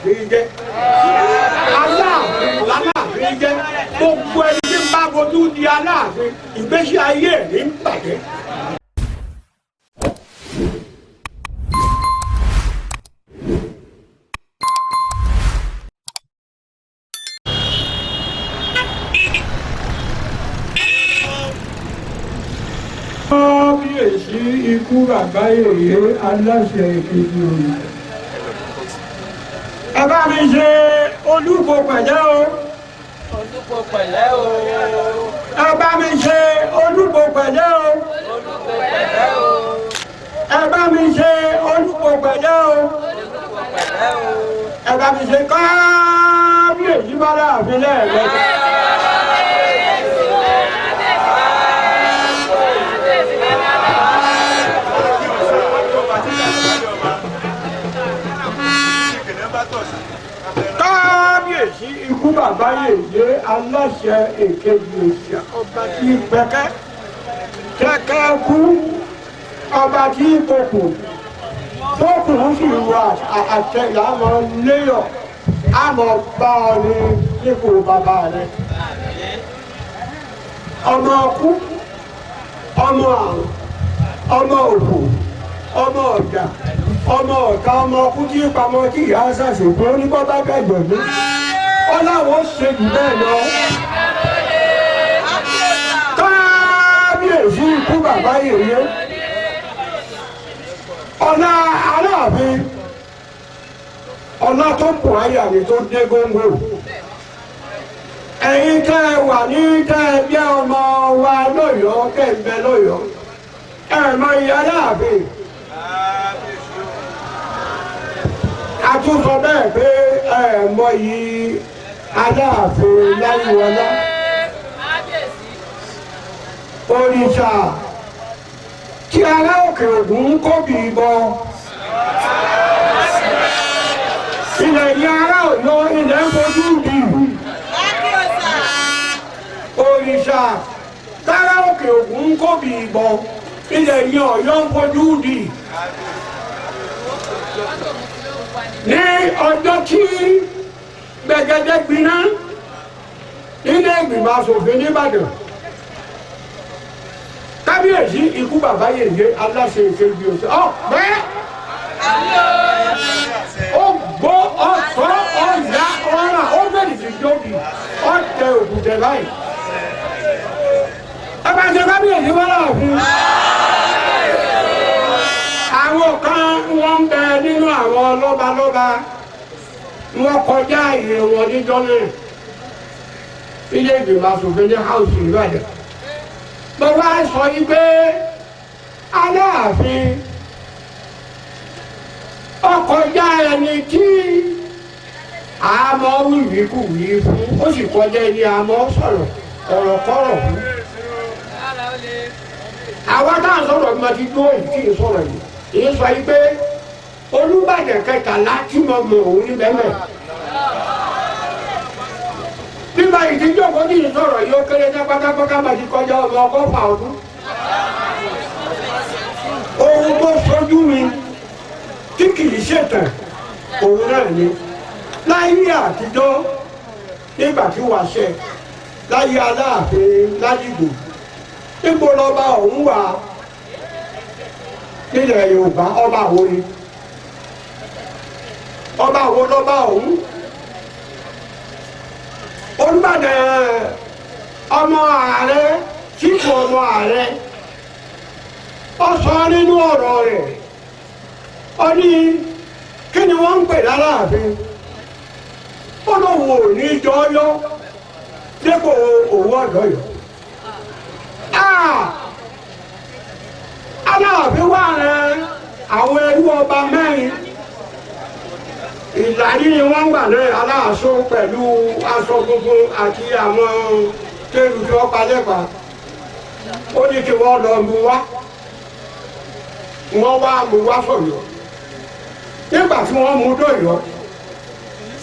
lálàáfin jẹ́ aláàfin lálàáfin jẹ́ gbogbo ẹni tí ń bá fojú di aláàfin ìgbésí ayé ẹ̀ ní bàjẹ́. Kábíyèsí ikú bàbá yèyé aláṣẹ ìkejì òye. Ẹ bá mi ṣe Olúkò pẹ̀lẹ́ o. Olúkò pẹ̀lẹ́ o. Ẹ bá mi ṣe Olúkò pẹ̀lẹ́ o. Olúkò pẹ̀lẹ́ o. Ẹ bá mi ṣe Olúkò pẹ̀lẹ́ o. Olúkò pẹ̀lẹ́ o. Ẹ bá mi ṣe kábíyèsí bá láàfin lẹ́ẹ̀mẹ́ta. Kábíyèsí ikú bàbá yèyé aláṣẹ èkejì òṣìṣẹ́ ọba tí pẹkẹ kẹkẹ kú ọba tí kòkò tókùn sì wà àtẹlẹ àmọ́ léyọ àmọ́ bá ọ ní ipò bàbá rẹ ọmọ ọkú ọmọ àrùn ọmọ òfò ọmọ ọjà ọmọ ọ̀tá ọmọ ọkú tí pamọ́ kí ìyá ṣàṣègbè oníbọ́bá gbẹ̀gbẹ̀gbẹ̀ ọláwọ̀ ṣe jù bẹ́ẹ̀ lọ. Kábíyèsí ikú bàbá yèyé ọlá aláàfin ọlá tó pọ̀ àyà ni tó dé góńgó ẹ̀yin tẹ́ ẹ wà ní tẹ́ ẹ jẹ́ ọmọ wa lọ́yọ̀ọ́ kẹ́ ń bẹ lọ́yọ̀ọ́ ẹ̀ mọ iye aláàfin. A tún sọ bẹ́ẹ̀ pé ẹ mọ yìí aláàfin láyíwọlá òrìṣà tí ará òkè ògùn kóbi bọ ilẹ̀ ní ará Ọ̀yọ́ ilẹ̀ ń fojú di òrìṣà tára òkè ògùn kóbi bọ ilẹ̀ ní Ọ̀yọ́ ń fojú di. Ní ọjọ́ tí gbẹ̀gẹ́dẹ́ gbiná nílé ìgbìmọ̀ aṣòfin nìbàdàn kábíyèsí ikú bàbá yèyé aláṣẹ ìkejì òṣè ọ̀pẹ́ ó gbó ọ̀sọ́ ọ̀yà ọ̀rà ó bẹ̀rẹ̀ sí jóbi ọ̀tẹ òkùtẹ̀ báyìí ẹ bá ṣe kábíyèsí wọ́n láàfin. Àwọn kan wọ́n ń bẹ nínú àwọn lọ́balọ́ba wọ́n kọjá ìrè wọn níjọ́ náà ilé ìgbìmọ̀ aṣòfin ní house Ìbàdàn. Mo wá sọ yí pé Aláàfin ọkọjá ẹni tí àmọ́ wíwíkúwí fún ó sì kọjá ẹni àmọ́ sọ̀rọ̀ ọ̀rọ̀kọ́rọ̀ fún. Àwa náà sọ̀rọ̀ bí mo ti gbọ́ èyí kì í sọ̀rọ̀ yìí. Èyí sọ yìí pé Olúbàdàn kẹtàlá tí mo mọ òun ní bẹ́ẹ̀ nígbà ìdíjọ́ kó ní ìsọ̀rọ̀ yìí ó kéré ní pátápátá máa ti kọjá ọmọ ọgọ́fà ọdún. Ohun tó sojú mi tí kì í ṣètàn òun náà ni láyé àtijọ́ nígbà tí wàá ṣe láyé Aláàfin Ládìgbò níbo lọ́ba òun wà nílẹ̀ Yorùbá ọba àwo ni ọba àwo lọ́ba òun Olúbàdàn ọmọ ààrẹ sípò ọmọ ààrẹ ó sọ nínú ọ̀rọ̀ rẹ̀ ó ní kí ni wọ́n ń pè l'Aláàfin ó lóun ò ní jọ yọ dépò òwò ọ̀dọ́ yọ. Aláàfin wà rẹ àwọn ẹrú ọba mẹ́rin Ìlàrí ni wọ́n gbà náà aláàṣọ pẹ̀lú aṣọ gbogbo àti àwọn tẹ́lù tí wọ́n palẹ́pà ó ní kí wọ́n lọ mú wá wọ́n wá mú wá sọ̀yọ́ nígbà tí wọ́n mú dọ̀yọ́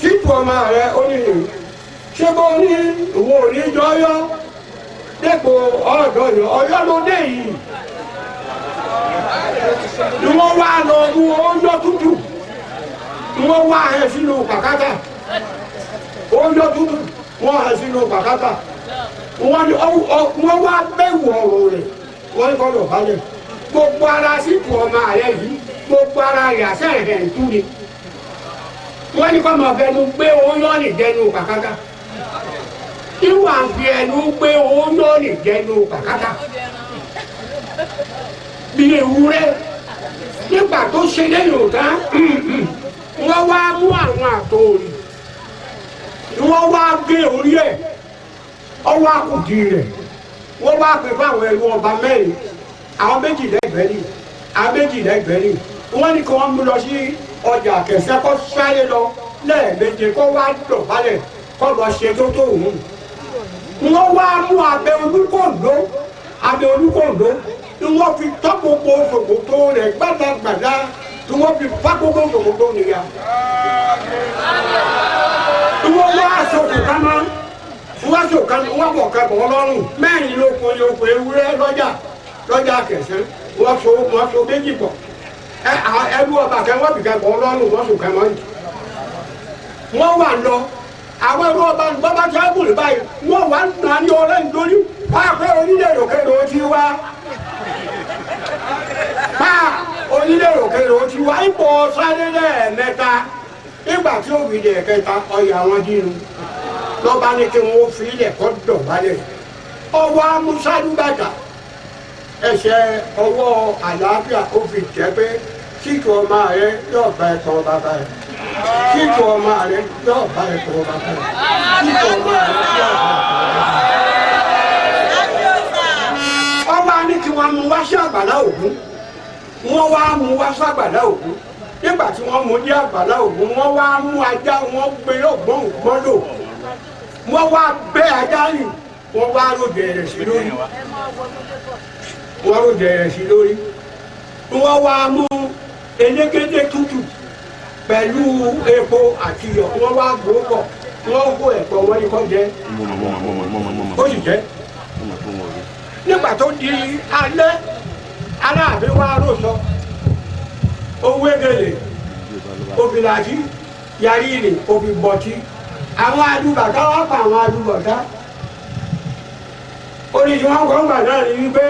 sípò ọmọ rẹ ó ní ṣé bó ní ìwọ ò ní jọyọ́ dépò ọ̀dọ́ yọ Ọ̀yọ́ ló dé yìí ni wọ́n wá lọ mú oúnjẹ tútù wọ́n wá ẹ̀ sínú pàkátà oúnjẹ tútù wọ́n ẹ̀ sínú pàkátà wọ́n wá bẹ̀wò ọ̀rọ̀ rẹ̀ wọ́n kọ́ lọ balẹ̀ gbogbo ara sípò ọmọ rẹ̀ yìí gbogbo ara rẹ̀ àṣẹ rẹ̀ ń tú ni wọ́n ní kọ́ máa fẹnu gbé oyún dẹnu pàkátà ìwà ń fi ẹnu gbé oyún dẹnu pàkátà bí ewúrẹ́ nígbà tó ṣe lẹ́yìn òtá wọ́n wá mú àwọn àtòrí wọ́n wá gé orí ẹ̀ ọwọ́ àkùdí rẹ̀ wọ́n wá pè fún àwọn ẹrú ọba mẹ́rin àwọn méjìlélẹ́gbẹ̀rin àwọn méjìlélẹ́gbẹ̀rin wọ́n ní kí wọ́n mú lọ sí ọjà Kẹ̀sẹ́ kó sáré lọ lẹ́ẹ̀méje kó wá dọ̀bálẹ̀ kó lọ ṣe tó tó òun wọ́n wá mú abẹ olúkòǹdó ni wọ́n fi tọ́ gbogbo ṣòkòtò rẹ̀ gbàdàgbàdà tí wọ́n fi fá gbogbo ṣòkòtò nìyà tí wọ́n wá ṣòkòtò náà wọ́n ṣòkòtò wọ́n bọ̀ kẹ́bọ̀ lọ́rùn mẹ́rin ló kun ní oko ewúrẹ́ lọ́jà Kẹ̀sẹ́ wọ́n so méjì pọ̀ ẹrú ọba kẹ́ wọ́n bì kẹ́bọ̀ lọ́rùn wọ́n ṣòkòtò mọ́ yìí wọ́n wà lọ àwọn ẹrú ọba bàbá tí wọ́n bùrù báyìí wọ́n wà nà ní ọlẹ́ nítorí wọ́n á pẹ́ onílẹ̀ òkèèrè ó ti wá onílẹ̀ òkèèrè ó ti wá ipò sáré lẹ́ẹ̀mẹ́ta nígbà tí ó wìlẹ̀ ẹ̀kẹta ọyà wọn dínú lọ́ba ní kí wọ́n fi ilẹ̀ kọ́ dọ̀bálẹ̀ ọwọ́ amúsádú bàtà ẹsẹ̀ ọwọ́ àlàáfíà ó fi jẹ́ pé kíkọ́ ọmọ rẹ yóò bá ẹ̀kọ́ bàbá rẹ kíkọ́ ọmọ rẹ yóò bá ẹ̀kọ́ bàbá rẹ kíkọ́ ọmọ rẹ yóò bá ẹ̀kọ́ ọba ní kí wọ́n mú wá sí àgbàlá Ògún wọ́n wá mú wá sí àgbàlá Ògún nígbà tí wọ́n mú dé àgbàlá Ògún wọ́n wá mú ajá wọ́n gbé ọgbọ́n gbọ́dọ̀ wọ́n wá gbé ajá rìn wọ́n wá ròjò ẹ̀rẹ̀ sí lórí wọ́n wá mú elégédé tútù pẹ̀lú epo àti iyọ̀ wọ́n wá gbòópọ̀ wọ́n kó ẹ̀pọ̀ wọn ní kọ́ jẹ́ ó sì jẹ́ nígbà tó di alẹ́ Aláàfin wá rọ̀ṣọ owó egele obìnrin yarí ìrìn òbí bọ̀tí àwọn adúbàtà wá pa àwọn adúbàtà oríṣi wọn kọ́ ń gbà náà ní wípé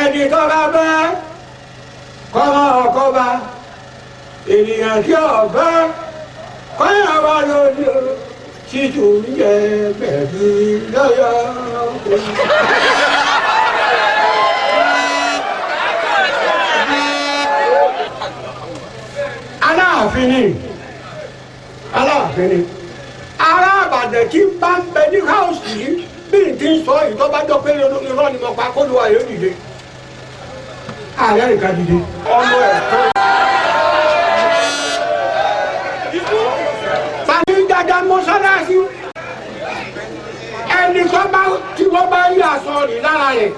ẹni tó bá bẹ́ kọ́mọ ọkọ́ba ènìyàn tí ọ̀bẹ́ kọ́yàn wá lórí títù yẹ bẹ̀bí lọ́yọ̀. Aláàfin ni ará Ìbàdàn tí bá ń bẹ ní káùsì yìí bí n ti ń sọ ìtọ́bájọ́ pé irọ́ ni mo pa kó lu àyè dìde ààrẹ nìkan dìde ọmọ ẹ̀ tó. Tani dada mọ́sálásí ẹni tí wọ́n bá rí aṣọ rì lára rẹ̀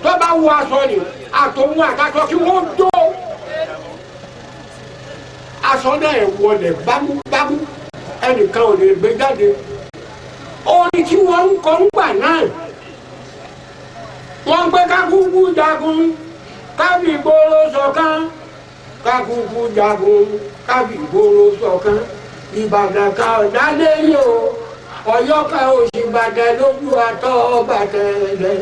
tó bá wọ aṣọ rì àtòun àtàkọ kí wọ́n dó aṣọ náà wọlé bámúbámú ẹnìkan ò lè gbé jáde orin tí wọ́n ń kọ́ ń gbà náà wọ́n gbé kákúkú jagun kábì gbòòrò ṣọ̀kan kákúkú jagun kábì gbòòrò ṣọ̀kan Ìbàdàn ká ọ̀dálé yìí o Ọ̀yọ́ ká òsì Ìbàdàn lójú àtọ́ bàtẹ́lẹ̀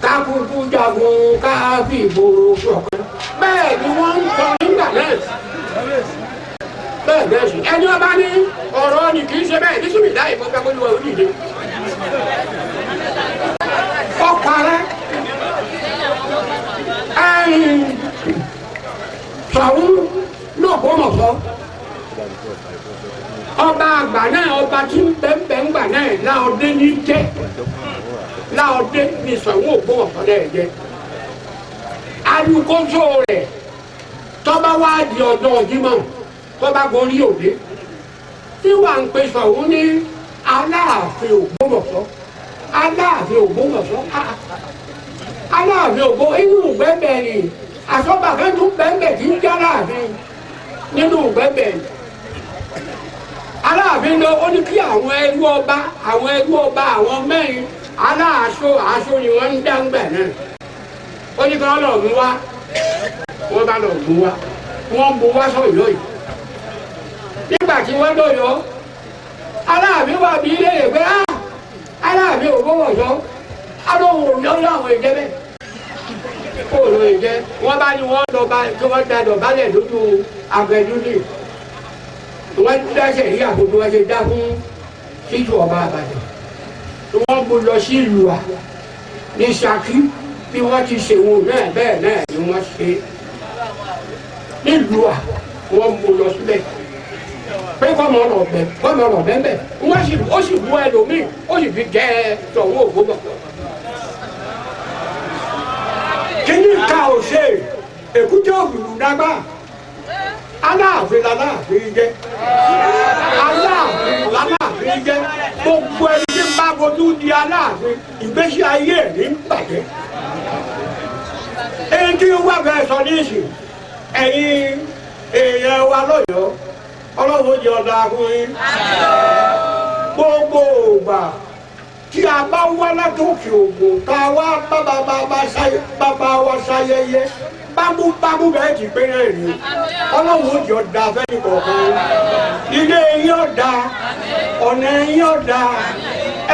kákúkú jagun kábì gbòòrò ṣọ̀kan bẹ́ẹ̀ ni wọ́n ń kọ́ nígbà náà bẹ́ẹ̀ sí ẹni ọba ní ọ̀rọ̀ ni kì í ṣe bẹ́ẹ̀ nísìmí láì mọ́ pẹ́kọ́ ní wọ́n onídìí ọ̀parẹ́ Ṣọ̀ún l'Ògbómọ̀ṣọ́ ọba àgbà náà ọba tí ń bẹ́ẹ̀ ń gbà náà Láọdé ní jẹ́ Láọdé ní Ṣọ̀ún Ògbómọ̀ṣọ́ náà jẹ́ alukóso rẹ̀ tọ́ba wá di ọjọ́ Jímọ̀ tọ́ba gorí òde tí wàá ń pe Ṣọ̀ún ní Aláàfin Ògbómọ̀ṣọ́ Aláàfin Ògbómọ̀ṣọ́ Aláàfin Ògbó inú gbẹ́bẹ̀ ni àsọ́gbà kan tún bẹ́ẹ̀ tí ń jẹ́ Aláàfin nínú gbẹ́bẹ̀ ni Aláàfin lọ ó ní kí àwọn ẹrú ọba àwọn mẹ́rin aṣọ ni wọ́n ń dáńgbà náà ó ní kí wọ́n lọ mú wá wọ́n bá lọ mú wá wọ́n mú wá sọ̀yọ́ yìí nígbà tí wọ́n lọ́yọ̀ Aláàfin wà bí ilé rẹ̀ pé Aláàfin Ògbómọ̀ṣọ́ alóhùn òyìnbó àwọn èjẹ́ bẹ́ẹ̀ kó ló èjẹ́ wọ́n bá ní wọ́n lọ bá kí wọ́n dadọ̀ bálẹ̀ lójú àgbẹ̀dúnlé wọ́n dáṣẹ̀ yí àkókò wọn ṣe dá fún títù ọba Ìbàdàn wọ́n mú lọ sí ìlú wa ní Ṣakí bí wọ́n ti ṣèwọ̀n náà bẹ́ẹ̀ náà ni wọ́n ṣe nílùú wa wọ́n mú lọ síbẹ̀ pé kọ́mọ ọ̀rọ̀ bẹ́ẹ̀ ó sì mú ẹlòmíì ó sì fi jẹ́ tọ̀hún Ògbómọ̀. kíní ká ò ṣe èkúté òbùrù dágbà Aláàfin làláàfin jẹ́ Aláàfin làláàfin jẹ́ gbogbo ẹni tí ń bá fojú di Aláàfin ìgbésí ayé ẹ̀ ní bàjẹ́. èyí tí wọ́n fẹ́ sọ ní ìsìn ẹ̀yin èèyàn wa lọ́yọ̀ọ́ Ọlọ́run jẹ́ ọ̀dà fún yín gbogbo ògbà tí a bá wá látòkè Ògùn tá a wá bàbá wa ṣayẹyẹ bámú bẹ́ẹ̀ ti pé náà rí Ọlọ́run jẹ́ ọ̀dà fẹ́ni kọ̀ọ̀kan ilé yín ọ̀dà ọ̀nà yín ọ̀dà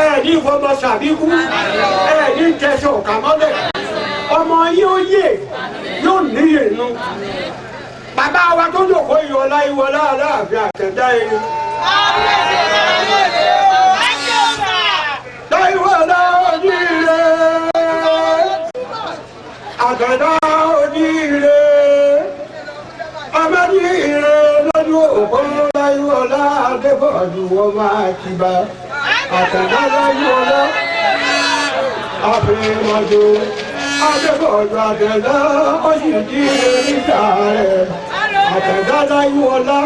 ẹ̀ẹ́dì fọmọ sàbíkú ẹ̀ẹ́dì tẹ̀sán ọ̀kàmọ́lẹ̀ ọmọ yín ó yè yóò níyè nù. Bàbá wa tó jòkó ìwọlá Aláàfin Àtẹ̀dá ẹni. Láìwọlá oníire, Àtẹ̀dá oníire, ọmọdéire lójú òpó láìwọlá Adébọ̀dù wọ́n máa ti bá. Àtẹ̀dá láìwọlá, àfihànjò, Adébọ̀dù Àtẹ̀dá ó sì di níta rẹ̀. Àtẹ̀dá láìwọlá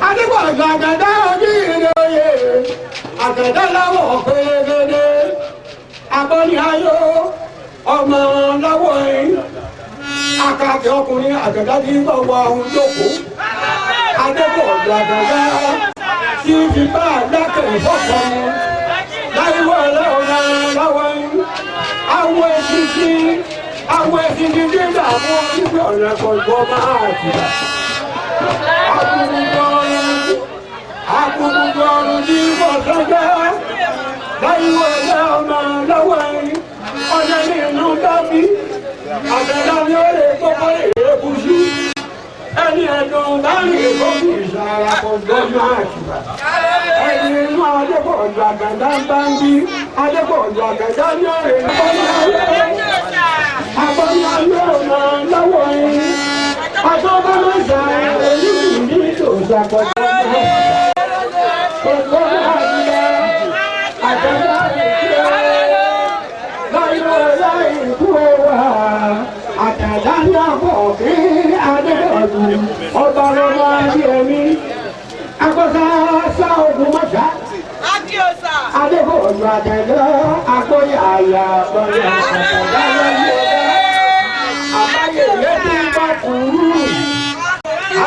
Adébọ̀dù Àtẹ̀dá oníire oyè Àtẹ̀dá láwọ̀ pérégedé abọ́ni ayọ̀ ọmọ lọ́wọ́ yìí akàkẹ́ ọkùnrin Àtẹ̀dá tí ń bọ̀ wọ ohun jókòó Adébọ̀dù Àtẹ̀dá tí fi bá dákẹ́ fọ́pọ̀ láìwọlá ọmọ lọ́wọ́ yìí àwọn èsìsì dídá àwọn onígbà ọ̀rẹ́ kọ̀ọ̀kan máa ti bá. Akúrúgbọ́ ọ̀run ní Bọ̀sọ́jọ́ láìwọlé ọmọ lọ́wọ́ yìí ọjọ́ ní inú dábí Àtẹ̀dá ní ó lè kọ́kọ́ èébú sí ẹni ẹ̀dùn láàrin ìgbókù ìṣàrà kọ̀ọ̀kan máa ti bá. Ẹni inú Adébọ̀dù Àtẹ̀dá bá ń bí Adébọ̀dù Àtẹ̀dá ní ó lè abọ́nyáyé ọmọ lọ́wọ́ yìí àtọ́gbọ́n mẹ́ta èyí ní ìtòsàkọ̀tọ̀ ọ̀pọ̀ àdìyẹ Àtẹ̀dá ìṣẹ́ láyọ̀ láì kú wá Àtẹ̀dá náà bọ̀ kí Adébọ̀dù ọba lọ́wọ́ ayé mi akọ́sá sá ogun mọ́ṣá Adébọ̀dù Àtẹ̀dá akọ́yà àyà bọ̀yà Àtẹ̀dá lọ́yẹ̀ àbáyé tí ń bá kúrú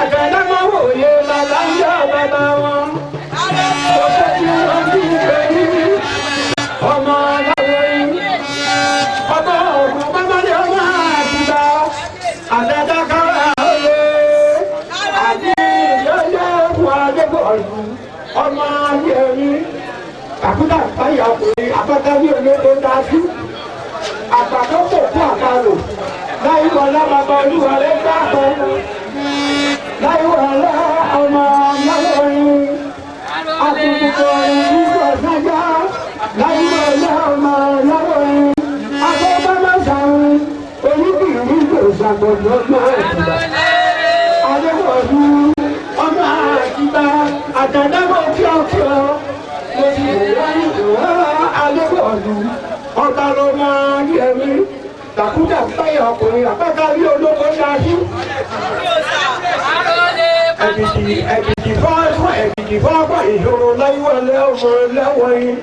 Àtẹ̀dá máa wòye bàbá ń yá bàbá wọn ọ̀pọ̀ tí wọ́n ti gbé ní ọmọ aláwọ̀ yìí ọmọ ọ̀gbọ̀n bábálẹ̀ ọmọ àtìgbà Àtẹ̀dá kára olè àti ìyọ́yẹ́ fún Adébọ̀dù ọmọ ayé mi àkúdà báyà ọkùnrin apáta ní olóko dájú àgbàdo kò fún àparò láìwọlá bàbá olúwa rẹ̀ dáàbò láìwọlá ọmọ lọ́wọ́rin àkùkù nígbà sájà láìwọlá ọmọ lọ́wọ́rin akọ́bámásàrún oníbìrì ìgbòsàgbọ̀dọ̀ ìgbà Adébọ̀dù ọmọ àtìgbà Àtẹ̀dámọ̀ kíọ̀kíọ̀ mo ti rẹ̀ ìwọ́ Adébọ̀dù ọba ló máa ń yẹ mí tàkútà báyọ̀ ọkùnrin àpáta rí olóko dájú. Ẹ̀bìtì fọ́ọ̀fọ́ ìṣòro láyíwọlé ọmọ lẹ́wọ̀ yìí.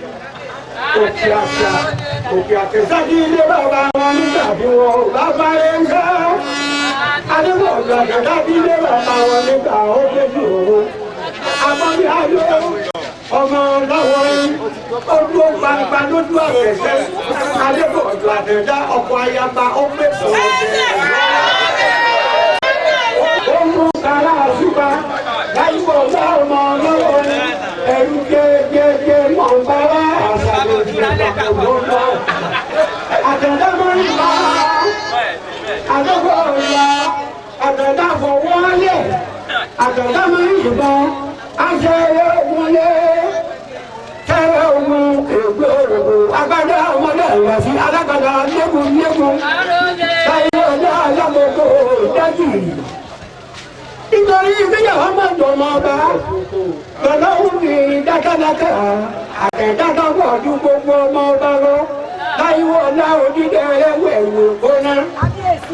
Òkè àkẹsàdí ilé bàbá wọn nígbà tí wọn ò bá bá yẹn ń sá. Adébọ̀dù àkẹsàdí ilé bàbá wọn nígbà ó kéjì òun. Àbọ̀dé ayọ̀ ọmọ lọ́wọ́ yìí. Ó dúró gbangba lójú àkẹsẹ́. Adébọ̀dù Àtẹ̀dá ọkọ̀ ayaba ó pè fún ọ̀dẹ̀. Ó mú kàrá àṣùbà láyíwọlé ọmọ àgbẹ̀dá máa ń yìnbọn aṣọ wọlé tẹ́lẹ̀ ogun ègbé òògùn agbádá ọmọdé ẹ̀rọ sí alágbádá lẹ́gùn táyé ọjọ́ alágbogbo dájú nítorí ìgbéyàwó máa dùn ọmọ ọba lọ́lọ́hùn ní dákàdákà àtẹ̀dáká pọ̀ ju gbogbo ọmọ ọba lọ láyé ọ̀la òdìdẹ ẹwẹ́ ìwò gbóná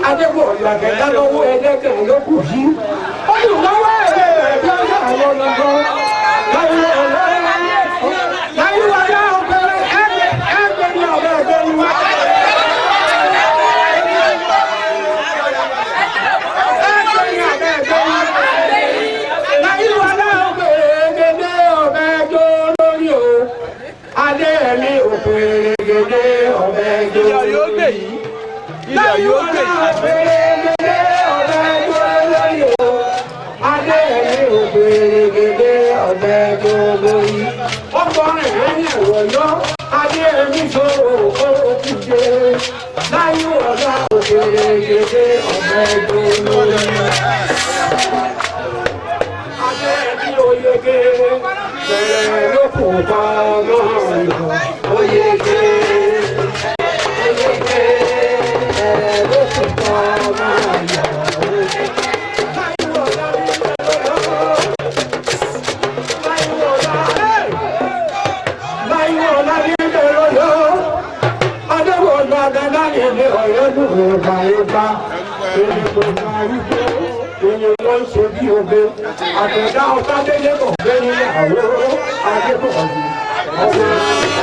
adébọ̀lù àtẹ̀dá lọ́wọ́ ẹlẹ́gàn ló kù sí olùlọ́wọ́ ẹ̀rẹ́ ẹ̀jọ́ àwọn ọlọ́gbọ́ láyé ọ̀la ọ̀gbẹ́rẹ́ ẹgbẹ́ ní ọ̀bẹ ẹgbẹ́ ní wá. Adéyẹmí òpèrègèdè ọ̀bẹ ẹjọ́ ilẹ̀ yóò gbè yìí ilẹ̀ yóò gbè yìí òpèrègèdè ọ̀bẹ ẹjọ́ lórí o Adéyẹmí òpèrègèdè ọ̀bẹ ẹjọ́ lórí ọgbọ̀nrín lẹ́yìn ìwọ̀yọ́ Adéyẹmí sọ̀rọ̀ òkùnjẹ láyé ọ̀gá òpèrègèdè ọ̀bẹ ẹjọ́ lórí Adéyẹmí oyege bẹ̀rẹ̀ lókun pa náà oyege bẹ̀rẹ̀ lókun pa náà láyé ọ̀la ní bẹ̀rẹ̀ yọ adéwọ̀lá dáná nílé ọ̀yọ́ dùn ọ̀gá ẹ̀bá ènìyàn àyíké ènìyàn ló ń ṣe bí obe àtẹ̀dá ọ̀tá délé kò gbé níyàwó adébọ̀lù ọ̀gbìn.